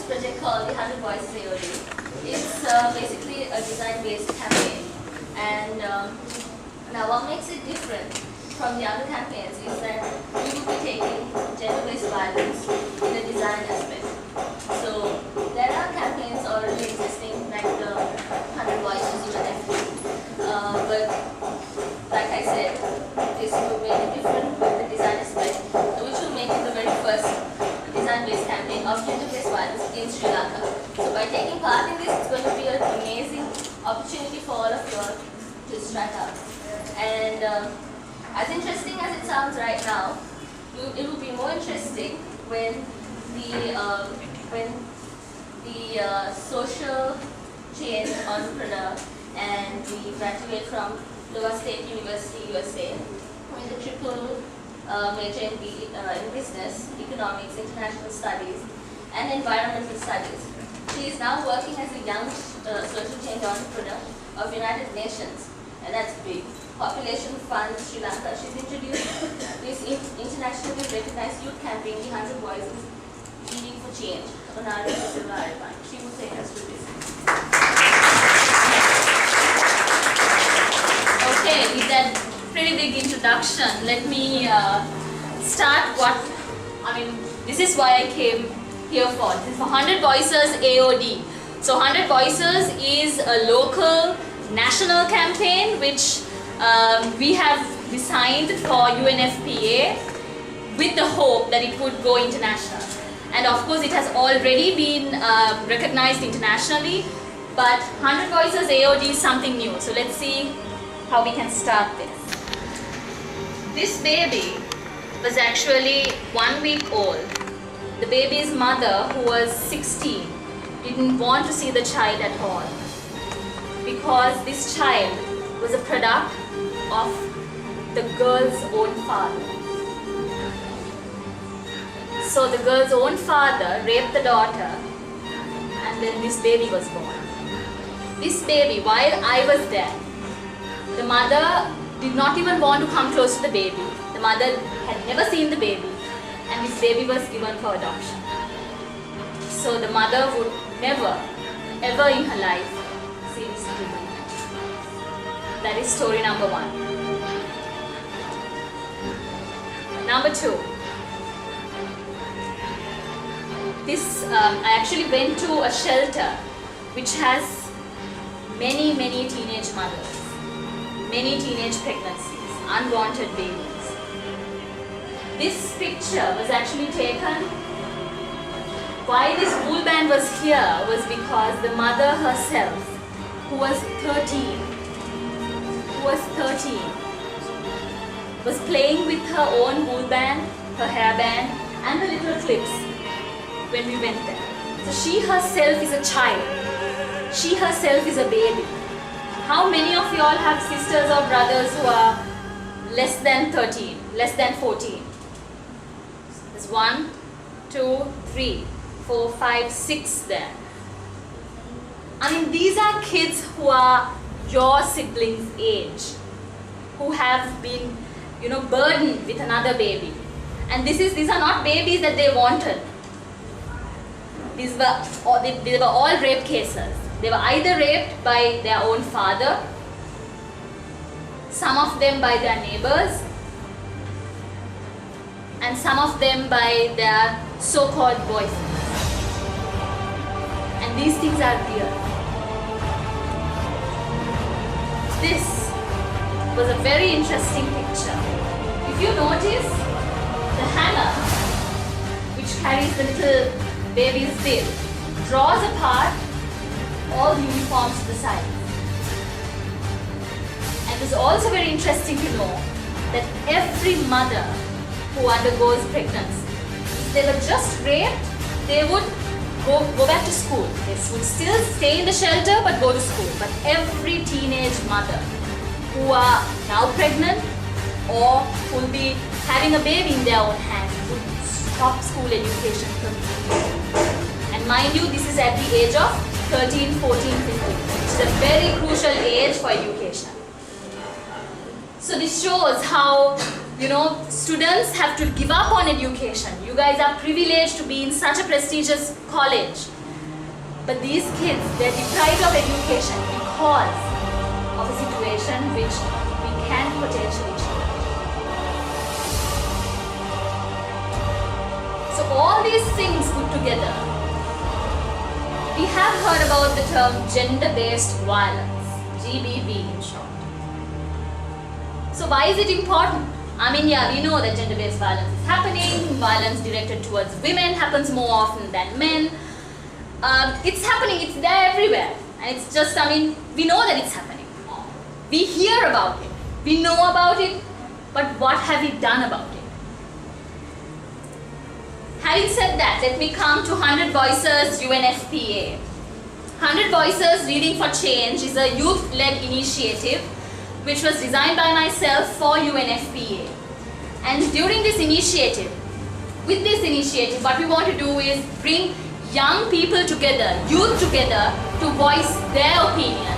this project called the 100 Voices AOD. It's basically a design-based campaign, and now what makes it different from the other campaigns is that we will be taking gender-based violence in a design aspect. So there are campaigns already existing, like the 100 Voices UNFP, but like I said, this will make it different with the design aspect, which will make it the very first design-based campaign of gender-based violence in Sri Lanka. So by taking part in this, it's going to be an amazing opportunity for all of you all to strike out. And as interesting as it sounds right now, it will be more interesting when the social change entrepreneur and we graduate from Iowa State University, USA, with a triple major in business, economics, international studies, and environmental studies. She is now working as a young social change entrepreneur of United Nations, and that's big. Population Fund Sri Lanka. She's introduced this internationally recognized youth campaign, the 100 Voices Leading for Change, Onara Silva Arapan. She will take us through this. Okay, with that pretty big introduction, let me start this is why I came here for. This is for 100 Voices AOD. So 100 Voices is a local national campaign which we have designed for UNFPA with the hope that it would go international. And of course it has already been recognized internationally, but 100 Voices AOD is something new. So let's see how we can start this. This baby was actually 1 week old. The baby's mother, who was 16, didn't want to see the child at all because this child was a product of the girl's own father. So the girl's own father raped the daughter, and then this baby was born. This baby, while I was there, the mother did not even want to come close to the baby. The mother had never seen the baby, and this baby was given for adoption. So the mother would never, ever in her life see this baby. That is story number 1. Number 2. I actually went to a shelter which has many teenage mothers, many teenage pregnancies, unwanted babies. This picture was actually taken. Why this wool band was here was because the mother herself, who was 13, was playing with her own wool band, her hairband, and the little clips when we went there. So she herself is a child. She herself is a baby. How many of you all have sisters or brothers who are less than 13, less than 14? There's 1, 2, 3, 4, 5, 6 there. I mean, these are kids who are your siblings' age, who have been, burdened with another baby. And these are not babies that they wanted. These were all rape cases. They were either raped by their own father, some of them by their neighbors, and some of them by their so-called boyfriends. And these things are real. This was a very interesting picture. If you notice, the hanger, which carries the little baby's bib, draws apart all the uniforms to the side. And it's also very interesting to know that every mother who undergoes pregnancy, if they were just raped, they would go back to school. They would still stay in the shelter but go to school. But every teenage mother who are now pregnant or who will be having a baby in their own hands would stop school education completely. And mind you, this is at the age of 13, 14, 15, which is a very crucial age for education. So this shows how, students have to give up on education. You guys are privileged to be in such a prestigious college, But these kids, they're deprived of education because of a situation which we can potentially change. So all these things put together, we have heard about the term gender-based violence, GBV in short. So why is it important? I mean, yeah, we know that gender-based violence is happening. Violence directed towards women happens more often than men. It's happening, it's there everywhere. And it's just, I mean, we know that it's happening. We hear about it. We know about it. But what have we done about it? Having said that, let me come to 100 Voices UNFPA. 100 Voices Reading for Change is a youth-led initiative which was designed by myself for UNFPA. And during this initiative, with this initiative, what we want to do is bring young people together, youth together, to voice their opinion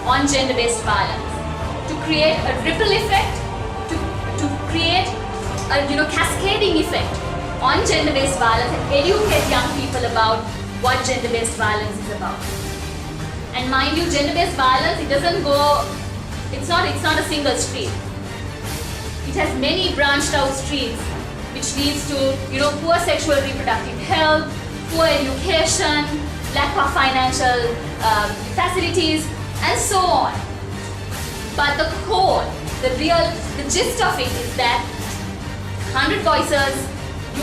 on gender-based violence, to create a ripple effect, to create a cascading effect on gender-based violence and educate young people about what gender-based violence is about. And mind you, gender-based violence, it doesn't go, it's not a single street. It has many branched out streets, which leads to poor sexual reproductive health, poor education, lack of financial facilities, and so on. But the core, the gist of it is that 100 Voices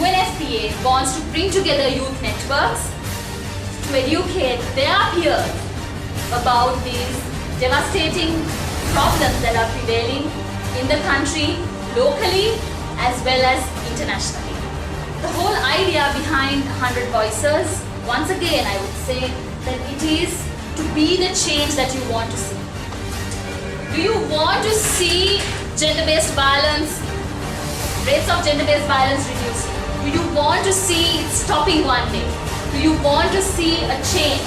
UNFPA wants to bring together youth networks to educate their peers about these devastating problems that are prevailing in the country, locally as well as internationally. The whole idea behind 100 Voices, once again I would say that it is to be the change that you want to see. Do you want to see gender-based violence, rates of gender-based violence reducing? Do you want to see it stopping one day? Do you want to see a change?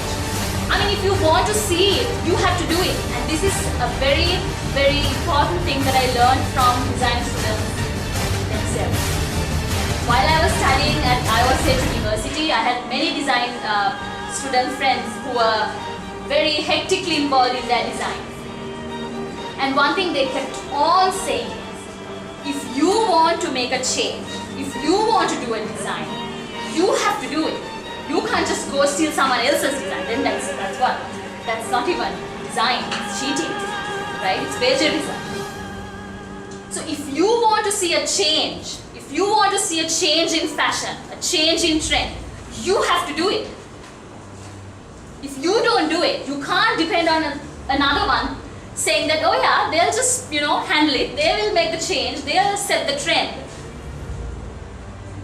I mean, if you want to see it, you have to do it. And this is a very, very important thing that I learned from design students themselves. While I was studying at Iowa State University, I had many design student friends who were very hectically involved in their design. And one thing they kept on saying is, if you want to make a change, if you want to do a design, you have to do it. You can't just go steal someone else's design. Then that's not even design, it's cheating, right? It's plagiarism. So if you want to see a change, if you want to see a change in fashion, a change in trend, you have to do it. If you don't do it, you can't depend on another one saying that, oh yeah, they'll just, handle it, they will make the change, they'll set the trend.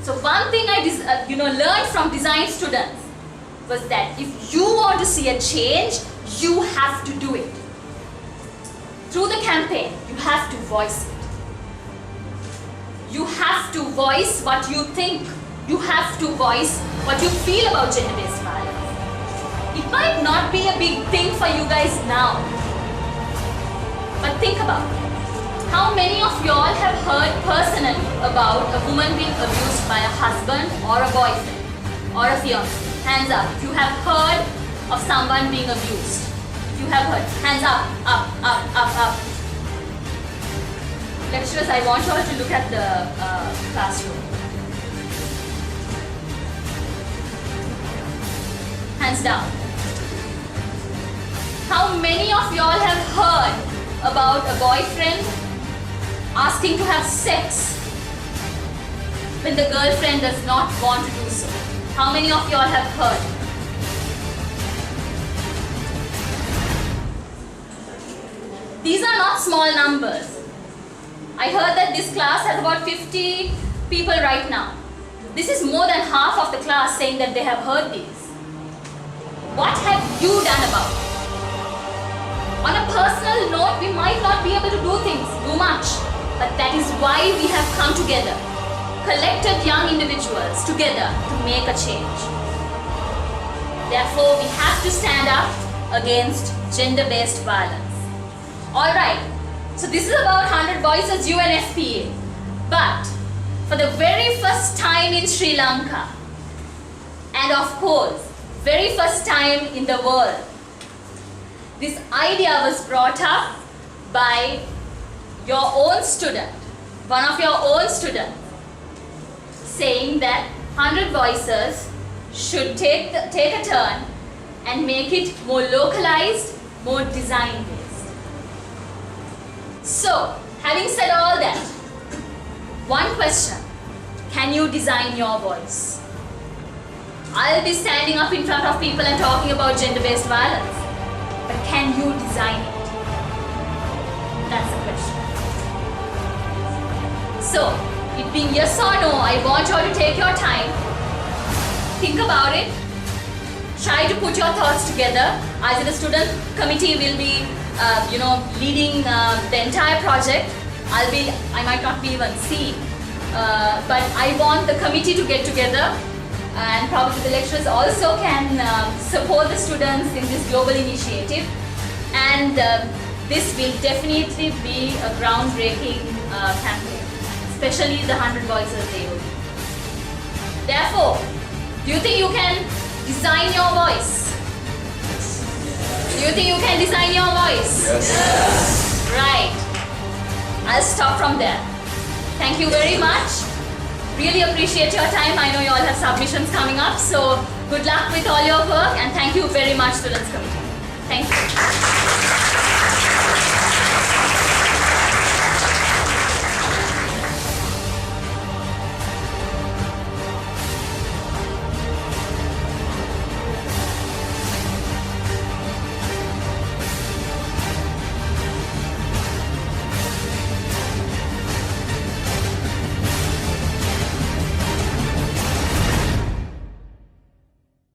So one thing I learned from design students was that if you want to see a change, you have to do it. Through the campaign, you have to voice it. You have to voice what you think. You have to voice what you feel about gender-based violence. It might not be a big thing for you guys now, but think about it. How many of y'all have heard personally about a woman being abused by a husband or a boyfriend or a fiancé? Hands up. If you have heard of someone being abused. If you have heard, hands up, up, up, up, up. Lecturers, I want you all to look at the classroom. Hands down. How many of y'all have heard about a boyfriend asking to have sex when the girlfriend does not want to do so? How many of y'all have heard? These are not small numbers. I heard that this class has about 50 people right now. This is more than half of the class saying that they have heard these. What have you done about it? On a personal note, we might not be able to do much, but that is why we have come together, collected young individuals together to make a change. Therefore, we have to stand up against gender-based violence. Alright, so this is about 100 Voices UNFPA, but for the very first time in Sri Lanka, and of course, very first time in the world, this idea was brought up by your own student, one of your own students, saying that 100 Voices should take a turn and make it more localized, more design based. So, having said all that, one question: can you design your voice? I'll be standing up in front of people and talking about gender-based violence, but can you design it? That's the question. So, it being yes or no, I want you all to take your time, think about it, try to put your thoughts together. As in the student committee will be, leading the entire project. I might not be even seen, but I want the committee to get together, and probably the lecturers also can support the students in this global initiative, and this will definitely be a groundbreaking campaign, especially the 100 Voices AOD. Therefore, do you think you can design your voice? Do you think you can design your voice? Yes. Right. I'll stop from there. Thank you very much. Really appreciate your time. I know you all have submissions coming up, so good luck with all your work, and thank you very much, Students Committee. Thank you.